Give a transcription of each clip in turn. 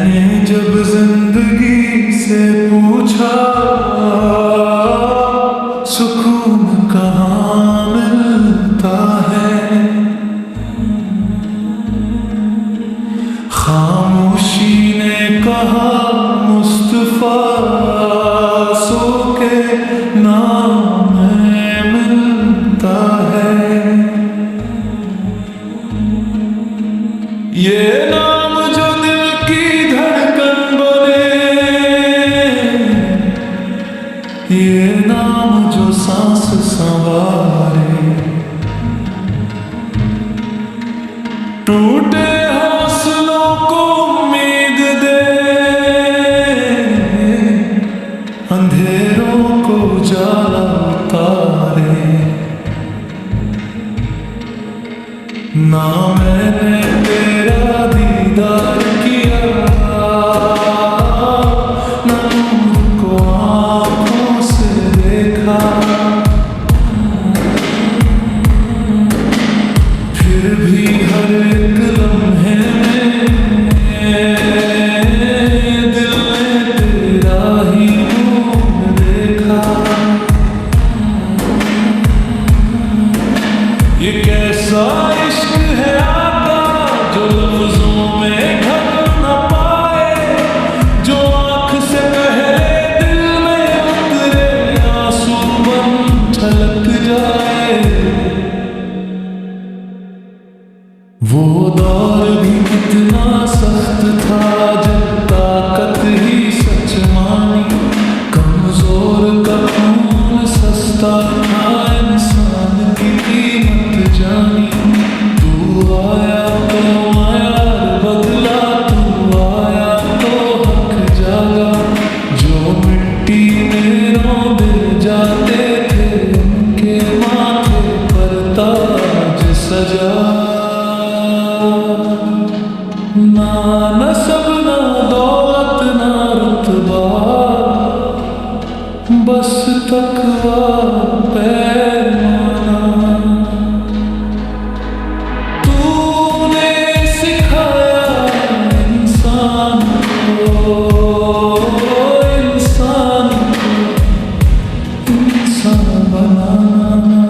मैंने जब जिंदगी से पूछा सुकून कहाँ मिलता है, खामोशी ने कहा मुस्तफा सो के नाम मिलता है। ये नाम जो दिल की धड़कन बने, ये नाम जो सांस संवारे, टूटे हौसलों को उम्मीद दे, अंधेरों को उजाला उतारे। ना मैंने तेरा दीदार किया, ना तुमको आँखों से देखा, फिर भी हर एक लम्हे में दिल ने तेरा ही रूप देखा। ये कैसा इश्क है आका जो लफ्जों में ढक न पाए, जो आँख से पहले दिल में उतरे आंसू बन छलक जाए। वो दौर भी कितना सख्त था जब ताकत ही सच मानी, कमजोर का खून सस्ता था इंसान की कीमत जानी। तू आया तो मायार बदला, तू आया तो हक जागा, जो मिट्टी में रौंदे जाते थे उनके माथे पर ताज सजा। ना नस्ब ना दौलत ना रुतबा, बस तकवा पैमाना। तूने सिखाया इंसान को, इंसान बनाना।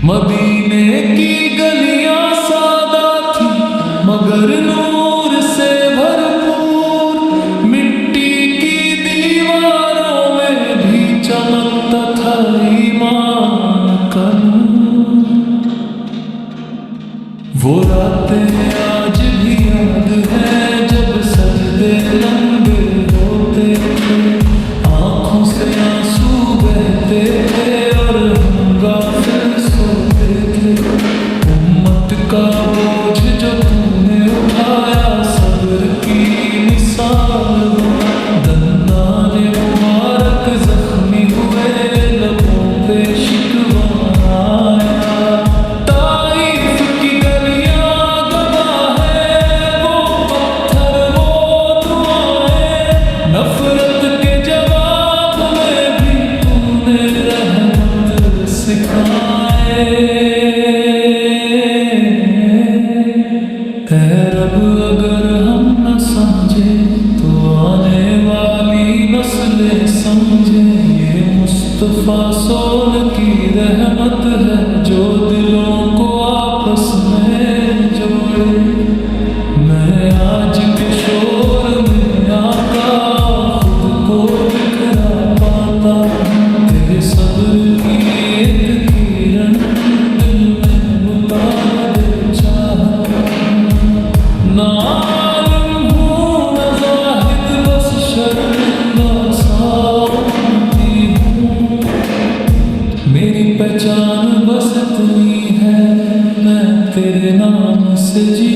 मदीने की गलियां सादा थी मगर नूर से भरपूर, मिट्टी की दीवारों में भी चमकता था ईमान का नूर। वो रातें आज भी याद है जब सजदे लंबे होते थे, आंखों से आंसू बहते थे और हम गाफिल सोते थे। उम्मत का बोझ जो तूने उठाया सब्र की मिसाल, दंदाने मुबारक जख्मी हुए लबों पे शिकवा आया। ताईफ की गलियां गवाह है वो पत्थर वो दुआएं, नफरत के जवाब में भी तूने रहमत सिखाए। ऐ रब अगर हम न समझे तो आने वाली नस्लें समझे, ये मुस्तफा सोल की रहमत है जो दिलों को आपस में जोड़े। मैं आज के शोर में आका खुद को बिखरा पाता, तेरे सब्र की एक किरण दिल में उतार दे चाहता। ना आलिम हूँ ना ज़ाहिद बस शर्मिंदा सा उम्मती हूँ, मेरी पहचान बस इतनी है मैं तेरे नाम से जी